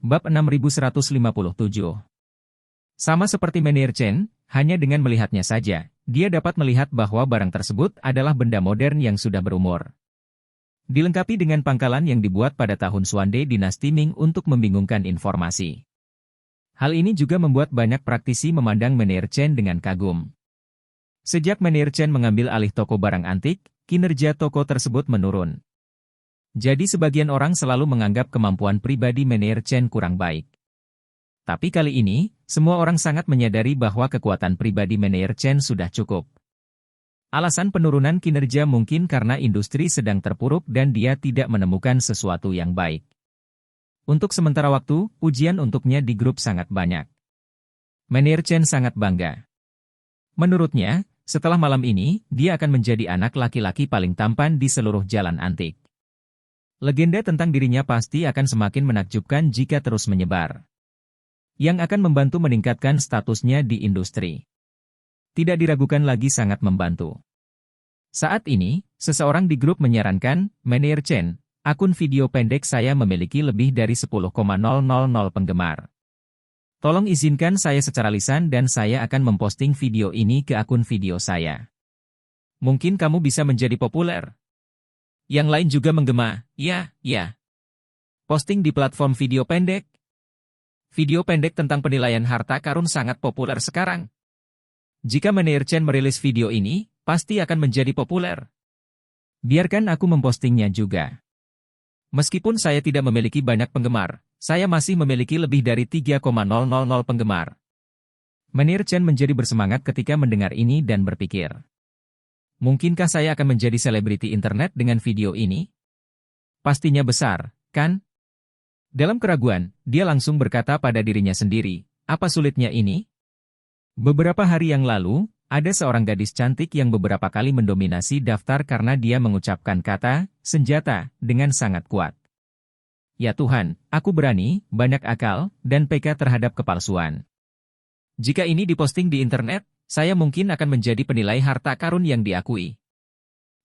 Bab 6157. Sama seperti Menir Chen, hanya dengan melihatnya saja, dia dapat melihat bahwa barang tersebut adalah benda modern yang sudah berumur. Dilengkapi dengan pangkalan yang dibuat pada tahun Xuande dinasti Ming untuk membingungkan informasi. Hal ini juga membuat banyak praktisi memandang Menir Chen dengan kagum. Sejak Menir Chen mengambil alih toko barang antik, kinerja toko tersebut menurun. Jadi sebagian orang selalu menganggap kemampuan pribadi Menir Chen kurang baik. Tapi kali ini, semua orang sangat menyadari bahwa kekuatan pribadi Menir Chen sudah cukup. Alasan penurunan kinerja mungkin karena industri sedang terpuruk dan dia tidak menemukan sesuatu yang baik. Untuk sementara waktu, pujian untuknya di grup sangat banyak. Menir Chen sangat bangga. Menurutnya, setelah malam ini, dia akan menjadi anak laki-laki paling tampan di seluruh jalan antik. Legenda tentang dirinya pasti akan semakin menakjubkan jika terus menyebar. Yang akan membantu meningkatkan statusnya di industri. Tidak diragukan lagi sangat membantu. Saat ini, seseorang di grup menyarankan, Menir Chen, akun video pendek saya memiliki lebih dari 10,000 penggemar. Tolong izinkan saya secara lisan dan saya akan memposting video ini ke akun video saya. Mungkin kamu bisa menjadi populer. Yang lain juga menggema, ya. Posting di platform video pendek. Video pendek tentang penilaian harta karun sangat populer sekarang. Jika Menir Chen merilis video ini, pasti akan menjadi populer. Biarkan aku mempostingnya juga. Meskipun saya tidak memiliki banyak penggemar, saya masih memiliki lebih dari 3,000 penggemar. Menir Chen menjadi bersemangat ketika mendengar ini dan berpikir. Mungkinkah saya akan menjadi selebriti internet dengan video ini? Pastinya besar, kan? Dalam keraguan, dia langsung berkata pada dirinya sendiri, apa sulitnya ini? Beberapa hari yang lalu, ada seorang gadis cantik yang beberapa kali mendominasi daftar karena dia mengucapkan kata, senjata, dengan sangat kuat. Ya Tuhan, aku berani, banyak akal, dan peka terhadap kepalsuan. Jika ini diposting di internet, saya mungkin akan menjadi penilai harta karun yang diakui.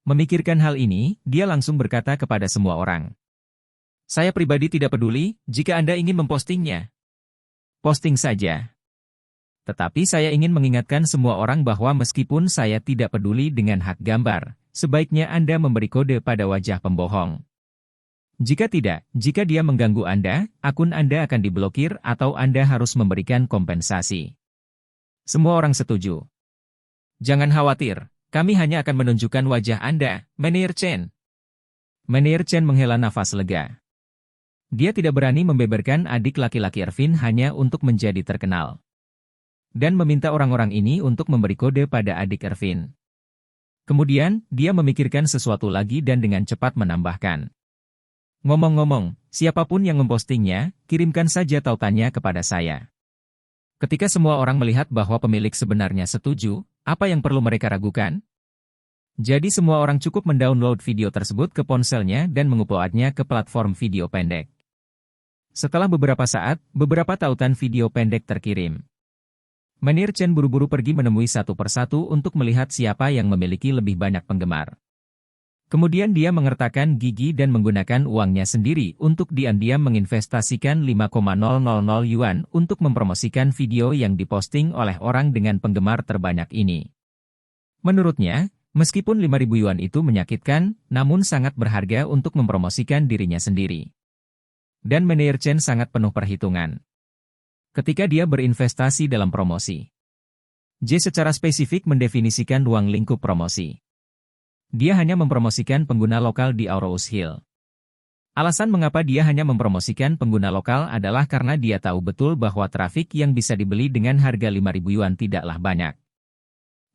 Memikirkan hal ini, dia langsung berkata kepada semua orang. Saya pribadi tidak peduli, jika Anda ingin mempostingnya. Posting saja. Tetapi saya ingin mengingatkan semua orang bahwa meskipun saya tidak peduli dengan hak gambar, sebaiknya Anda memberi kode pada wajah pembohong. Jika tidak, jika dia mengganggu Anda, akun Anda akan diblokir atau Anda harus memberikan kompensasi. Semua orang setuju. Jangan khawatir, kami hanya akan menunjukkan wajah Anda, Menir Chen. Menir Chen menghela nafas lega. Dia tidak berani membeberkan adik laki-laki Ervin hanya untuk menjadi terkenal. Dan meminta orang-orang ini untuk memberi kode pada adik Ervin. Kemudian, dia memikirkan sesuatu lagi dan dengan cepat menambahkan. Ngomong-ngomong, siapapun yang mempostingnya, kirimkan saja tautannya kepada saya. Ketika semua orang melihat bahwa pemilik sebenarnya setuju, apa yang perlu mereka ragukan? Jadi semua orang cukup mendownload video tersebut ke ponselnya dan menguploadnya ke platform video pendek. Setelah beberapa saat, beberapa tautan video pendek terkirim. Menir Chen buru-buru pergi menemui satu persatu untuk melihat siapa yang memiliki lebih banyak penggemar. Kemudian dia mengertakkan gigi dan menggunakan uangnya sendiri untuk diam-diam menginvestasikan 5,000 yuan untuk mempromosikan video yang diposting oleh orang dengan penggemar terbanyak ini. Menurutnya, meskipun 5.000 yuan itu menyakitkan, namun sangat berharga untuk mempromosikan dirinya sendiri. Dan Menir Chen sangat penuh perhitungan. Ketika dia berinvestasi dalam promosi, J secara spesifik mendefinisikan ruang lingkup promosi. Dia hanya mempromosikan pengguna lokal di Aurous Hill. Alasan mengapa dia hanya mempromosikan pengguna lokal adalah karena dia tahu betul bahwa trafik yang bisa dibeli dengan harga 5.000 yuan tidaklah banyak.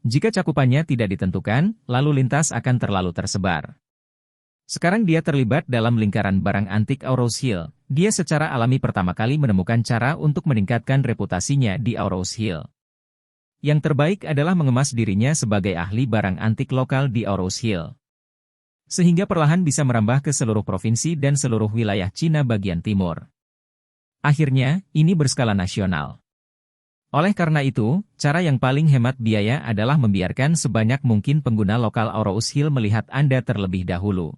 Jika cakupannya tidak ditentukan, lalu lintas akan terlalu tersebar. Sekarang dia terlibat dalam lingkaran barang antik Aurous Hill. Dia secara alami pertama kali menemukan cara untuk meningkatkan reputasinya di Aurous Hill. Yang terbaik adalah mengemas dirinya sebagai ahli barang antik lokal di Aurous Hill. Sehingga perlahan bisa merambah ke seluruh provinsi dan seluruh wilayah Cina bagian timur. Akhirnya, ini berskala nasional. Oleh karena itu, cara yang paling hemat biaya adalah membiarkan sebanyak mungkin pengguna lokal Aurous Hill melihat Anda terlebih dahulu.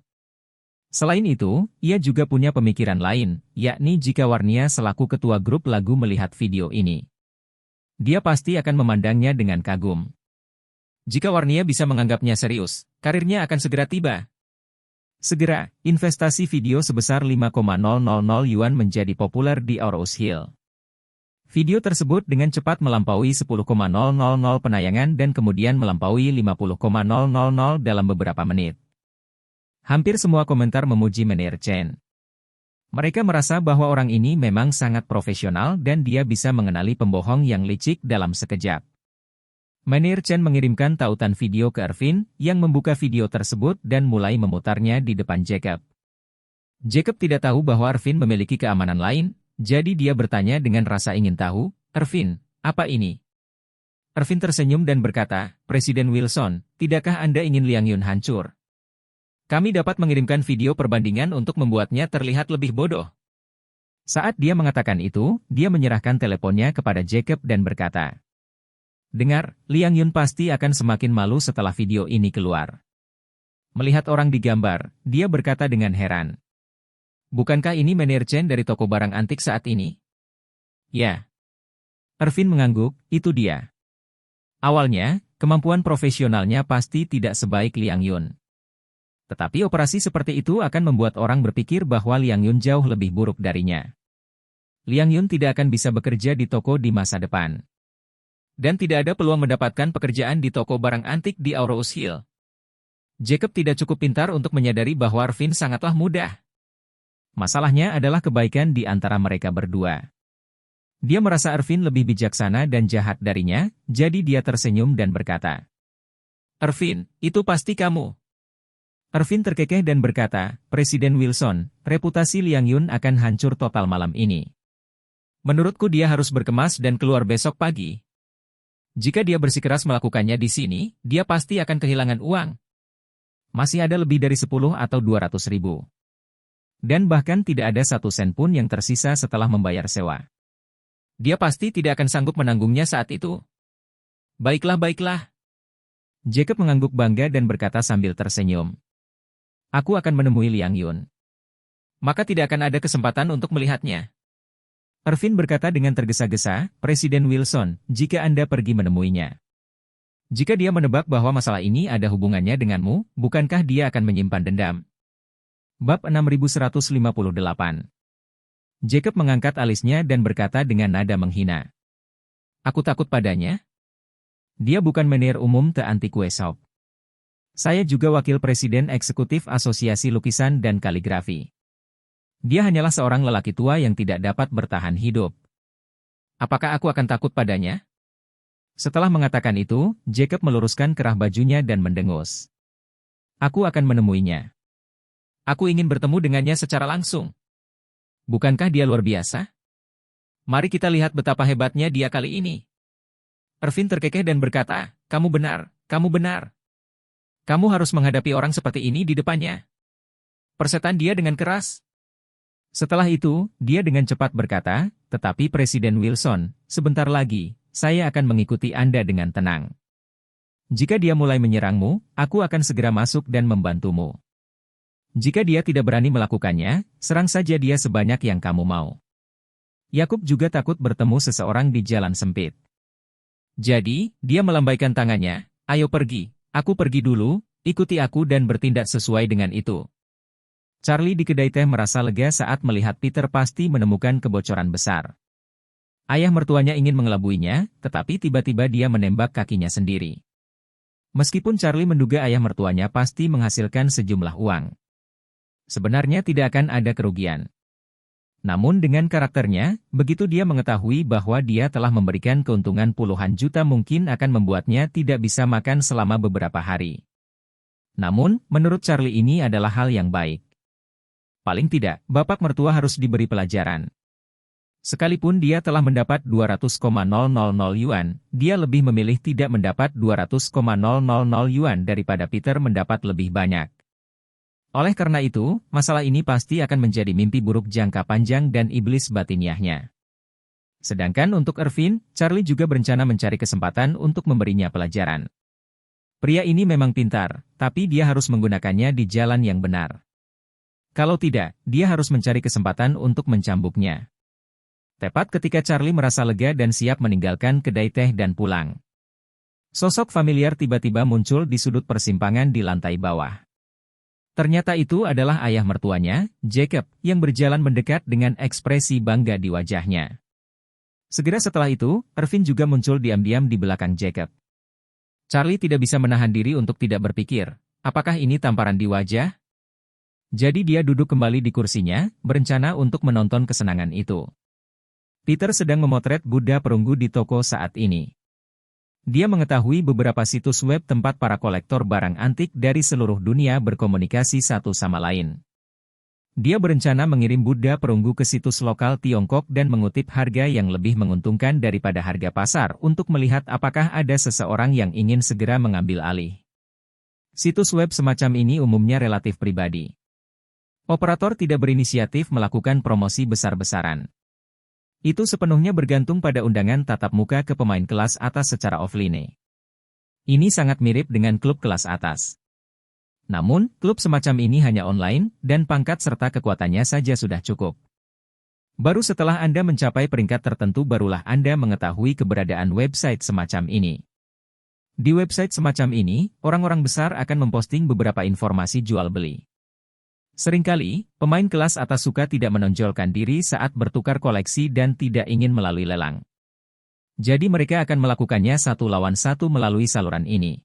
Selain itu, ia juga punya pemikiran lain, yakni jika Warnia selaku ketua grup lagu melihat video ini, dia pasti akan memandangnya dengan kagum. Jika Warnia bisa menganggapnya serius, karirnya akan segera tiba. Segera, investasi video sebesar 5,000 yuan menjadi populer di Rose Hill. Video tersebut dengan cepat melampaui 10,000 penayangan dan kemudian melampaui 50,000 dalam beberapa menit. Hampir semua komentar memuji Menir Chen. Mereka merasa bahwa orang ini memang sangat profesional dan dia bisa mengenali pembohong yang licik dalam sekejap. Menir Chen mengirimkan tautan video ke Irvin, yang membuka video tersebut dan mulai memutarnya di depan Jacob. Jacob tidak tahu bahwa Irvin memiliki keamanan lain, jadi dia bertanya dengan rasa ingin tahu, "Irvin, apa ini?" Irvin tersenyum dan berkata, "Presiden Wilson, tidakkah Anda ingin Liang Yun hancur? Kami dapat mengirimkan video perbandingan untuk membuatnya terlihat lebih bodoh." Saat dia mengatakan itu, dia menyerahkan teleponnya kepada Jacob dan berkata, "Dengar, Liang Yun pasti akan semakin malu setelah video ini keluar." Melihat orang digambar, dia berkata dengan heran, "Bukankah ini Menir Chen dari toko barang antik saat ini?" "Ya." Irvin mengangguk, "Itu dia." Awalnya, kemampuan profesionalnya pasti tidak sebaik Liang Yun. Tetapi operasi seperti itu akan membuat orang berpikir bahwa Liang Yun jauh lebih buruk darinya. Liang Yun tidak akan bisa bekerja di toko di masa depan. Dan tidak ada peluang mendapatkan pekerjaan di toko barang antik di Rose Hill. Jacob tidak cukup pintar untuk menyadari bahwa Irvin sangatlah mudah. Masalahnya adalah kebaikan di antara mereka berdua. Dia merasa Irvin lebih bijaksana dan jahat darinya, jadi dia tersenyum dan berkata, "Irvin, itu pasti kamu." Irvin terkekeh dan berkata, "Presiden Wilson, reputasi Liang Yun akan hancur total malam ini. Menurutku dia harus berkemas dan keluar besok pagi. Jika dia bersikeras melakukannya di sini, dia pasti akan kehilangan uang. Masih ada lebih dari 10 atau 200 ribu. Dan bahkan tidak ada 1 sen pun yang tersisa setelah membayar sewa. Dia pasti tidak akan sanggup menanggungnya saat itu." "Baiklah, baiklah." Jacob mengangguk bangga dan berkata sambil tersenyum, "Aku akan menemui Liang Yun. Maka tidak akan ada kesempatan untuk melihatnya." Irvin berkata dengan tergesa-gesa, "Presiden Wilson, jika Anda pergi menemuinya. Jika dia menebak bahwa masalah ini ada hubungannya denganmu, bukankah dia akan menyimpan dendam?" Bab 6158. Jacob mengangkat alisnya dan berkata dengan nada menghina, "Aku takut padanya? Dia bukan menir umum The Antique Shop. Saya juga wakil presiden eksekutif Asosiasi Lukisan dan Kaligrafi. Dia hanyalah seorang lelaki tua yang tidak dapat bertahan hidup. Apakah aku akan takut padanya?" Setelah mengatakan itu, Jacob meluruskan kerah bajunya dan mendengus. "Aku akan menemuinya. Aku ingin bertemu dengannya secara langsung. Bukankah dia luar biasa? Mari kita lihat betapa hebatnya dia kali ini." Irvin terkekeh dan berkata, "Kamu benar, kamu benar. Kamu harus menghadapi orang seperti ini di depannya. Persetan dia dengan keras." Setelah itu, dia dengan cepat berkata, "Tetapi Presiden Wilson, sebentar lagi, saya akan mengikuti Anda dengan tenang. Jika dia mulai menyerangmu, aku akan segera masuk dan membantumu. Jika dia tidak berani melakukannya, serang saja dia sebanyak yang kamu mau." Yakub juga takut bertemu seseorang di jalan sempit. Jadi, dia melambaikan tangannya, "Ayo pergi. Aku pergi dulu, ikuti aku dan bertindak sesuai dengan itu." Charlie di kedai teh merasa lega saat melihat Peter pasti menemukan kebocoran besar. Ayah mertuanya ingin mengelabuinya, tetapi tiba-tiba dia menembak kakinya sendiri. Meskipun Charlie menduga ayah mertuanya pasti menghasilkan sejumlah uang, sebenarnya tidak akan ada kerugian. Namun dengan karakternya, begitu dia mengetahui bahwa dia telah memberikan keuntungan puluhan juta mungkin akan membuatnya tidak bisa makan selama beberapa hari. Namun, menurut Charlie ini adalah hal yang baik. Paling tidak, bapak mertua harus diberi pelajaran. Sekalipun dia telah mendapat 200,000 yuan, dia lebih memilih tidak mendapat 200,000 yuan daripada Peter mendapat lebih banyak. Oleh karena itu, masalah ini pasti akan menjadi mimpi buruk jangka panjang dan iblis batiniahnya. Sedangkan untuk Irvin, Charlie juga berencana mencari kesempatan untuk memberinya pelajaran. Pria ini memang pintar, tapi dia harus menggunakannya di jalan yang benar. Kalau tidak, dia harus mencari kesempatan untuk mencambuknya. Tepat ketika Charlie merasa lega dan siap meninggalkan kedai teh dan pulang. Sosok familiar tiba-tiba muncul di sudut persimpangan di lantai bawah. Ternyata itu adalah ayah mertuanya, Jacob, yang berjalan mendekat dengan ekspresi bangga di wajahnya. Segera setelah itu, Irvin juga muncul diam-diam di belakang Jacob. Charlie tidak bisa menahan diri untuk tidak berpikir, apakah ini tamparan di wajah? Jadi dia duduk kembali di kursinya, berencana untuk menonton kesenangan itu. Peter sedang memotret Buddha perunggu di toko saat ini. Dia mengetahui beberapa situs web tempat para kolektor barang antik dari seluruh dunia berkomunikasi satu sama lain. Dia berencana mengirim Buddha perunggu ke situs lokal Tiongkok dan mengutip harga yang lebih menguntungkan daripada harga pasar untuk melihat apakah ada seseorang yang ingin segera mengambil alih. Situs web semacam ini umumnya relatif pribadi. Operator tidak berinisiatif melakukan promosi besar-besaran. Itu sepenuhnya bergantung pada undangan tatap muka ke pemain kelas atas secara offline. Ini sangat mirip dengan klub kelas atas. Namun, klub semacam ini hanya online, dan pangkat serta kekuatannya saja sudah cukup. Baru setelah Anda mencapai peringkat tertentu barulah Anda mengetahui keberadaan website semacam ini. Di website semacam ini, orang-orang besar akan memposting beberapa informasi jual-beli. Seringkali, pemain kelas atas suka tidak menonjolkan diri saat bertukar koleksi dan tidak ingin melalui lelang. Jadi mereka akan melakukannya satu lawan satu melalui saluran ini.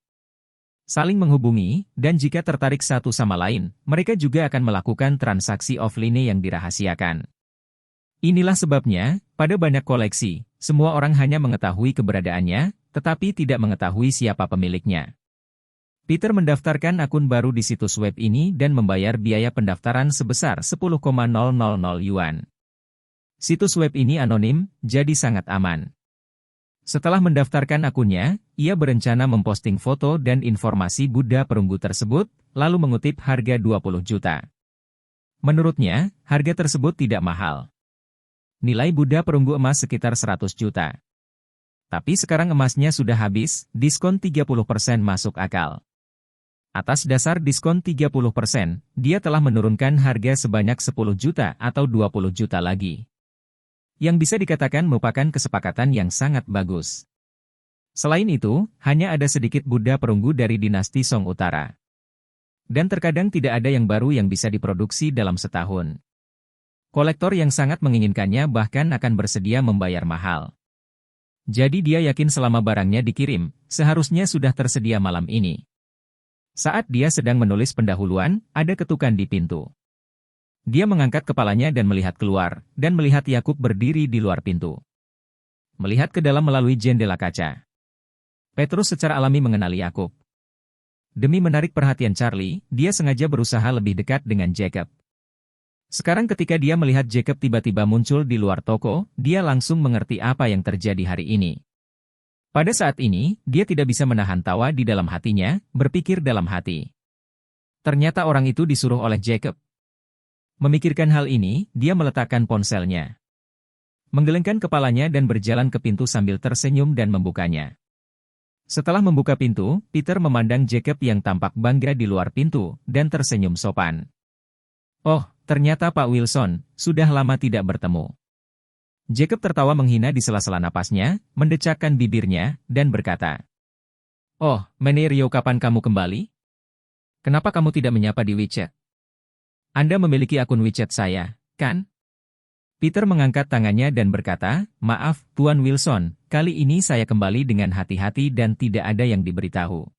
Saling menghubungi, dan jika tertarik satu sama lain, mereka juga akan melakukan transaksi offline yang dirahasiakan. Inilah sebabnya, pada banyak koleksi, semua orang hanya mengetahui keberadaannya, tetapi tidak mengetahui siapa pemiliknya. Peter mendaftarkan akun baru di situs web ini dan membayar biaya pendaftaran sebesar 10,000 yuan. Situs web ini anonim, jadi sangat aman. Setelah mendaftarkan akunnya, ia berencana memposting foto dan informasi Buddha perunggu tersebut, lalu mengutip harga 20 juta. Menurutnya, harga tersebut tidak mahal. Nilai Buddha perunggu emas sekitar 100 juta. Tapi sekarang emasnya sudah habis, diskon 30% masuk akal. Atas dasar diskon 30%, dia telah menurunkan harga sebanyak 10 juta atau 20 juta lagi. Yang bisa dikatakan merupakan kesepakatan yang sangat bagus. Selain itu, hanya ada sedikit Buddha perunggu dari dinasti Song Utara. Dan terkadang tidak ada yang baru yang bisa diproduksi dalam setahun. Kolektor yang sangat menginginkannya bahkan akan bersedia membayar mahal. Jadi dia yakin selama barangnya dikirim, seharusnya sudah tersedia malam ini. Saat dia sedang menulis pendahuluan, ada ketukan di pintu. Dia mengangkat kepalanya dan melihat keluar, dan melihat Yakub berdiri di luar pintu. Melihat ke dalam melalui jendela kaca. Petrus secara alami mengenali Yakub. Demi menarik perhatian Charlie, dia sengaja berusaha lebih dekat dengan Jacob. Sekarang ketika dia melihat Jacob tiba-tiba muncul di luar toko, dia langsung mengerti apa yang terjadi hari ini. Pada saat ini, dia tidak bisa menahan tawa di dalam hatinya, berpikir dalam hati. Ternyata orang itu disuruh oleh Jacob. Memikirkan hal ini, dia meletakkan ponselnya. Menggelengkan kepalanya dan berjalan ke pintu sambil tersenyum dan membukanya. Setelah membuka pintu, Peter memandang Jacob yang tampak bangga di luar pintu, dan tersenyum sopan. Oh, ternyata Pak Wilson, sudah lama tidak bertemu. Jacob tertawa menghina di sela-sela napasnya, mendecakkan bibirnya, dan berkata, "Oh, Menerio, kapan kamu kembali? Kenapa kamu tidak menyapa di WeChat? Anda memiliki akun WeChat saya, kan?" Peter mengangkat tangannya dan berkata, "Maaf, Tuan Wilson, kali ini saya kembali dengan hati-hati dan tidak ada yang diberitahu."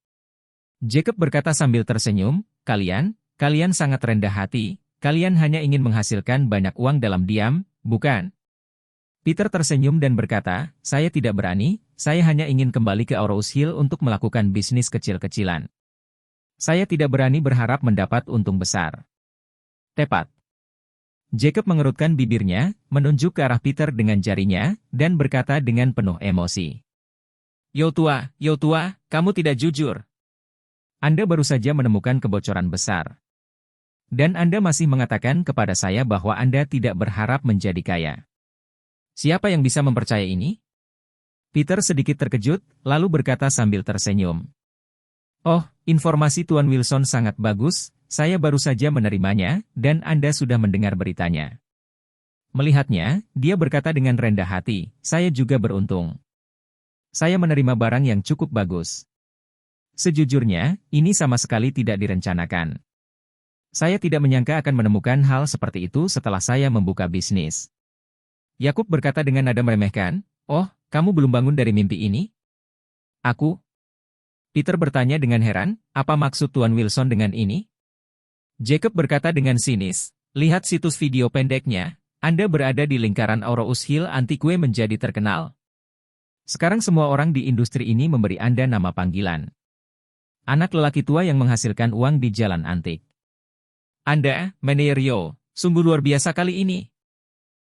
Jacob berkata sambil tersenyum, Kalian sangat rendah hati, kalian hanya ingin menghasilkan banyak uang dalam diam, bukan?" Peter tersenyum dan berkata, "Saya tidak berani, saya hanya ingin kembali ke Aurous Hill untuk melakukan bisnis kecil-kecilan. Saya tidak berani berharap mendapat untung besar." Tepat. Jacob mengerutkan bibirnya, menunjuk ke arah Peter dengan jarinya, dan berkata dengan penuh emosi. Yo tua, kamu tidak jujur. Anda baru saja menemukan kebocoran besar. Dan Anda masih mengatakan kepada saya bahwa Anda tidak berharap menjadi kaya. Siapa yang bisa mempercayai ini? Peter sedikit terkejut, lalu berkata sambil tersenyum. Oh, informasi Tuan Wilson sangat bagus, Saya baru saja menerimanya, dan Anda sudah mendengar beritanya. Melihatnya, dia berkata dengan rendah hati, saya juga beruntung. Saya menerima barang yang cukup bagus. Sejujurnya, ini sama sekali tidak direncanakan. Saya tidak menyangka akan menemukan hal seperti itu setelah saya membuka bisnis. Yakub berkata dengan nada meremehkan, oh, kamu belum bangun dari mimpi ini? Aku? Peter bertanya dengan heran, apa maksud Tuan Wilson dengan ini? Jacob berkata dengan sinis, lihat situs video pendeknya, Anda berada di lingkaran Aurous Hill Antique menjadi terkenal. Sekarang semua orang di industri ini memberi Anda nama panggilan. Anak lelaki tua yang menghasilkan uang di jalan antik. Anda, Menerio, sungguh luar biasa kali ini.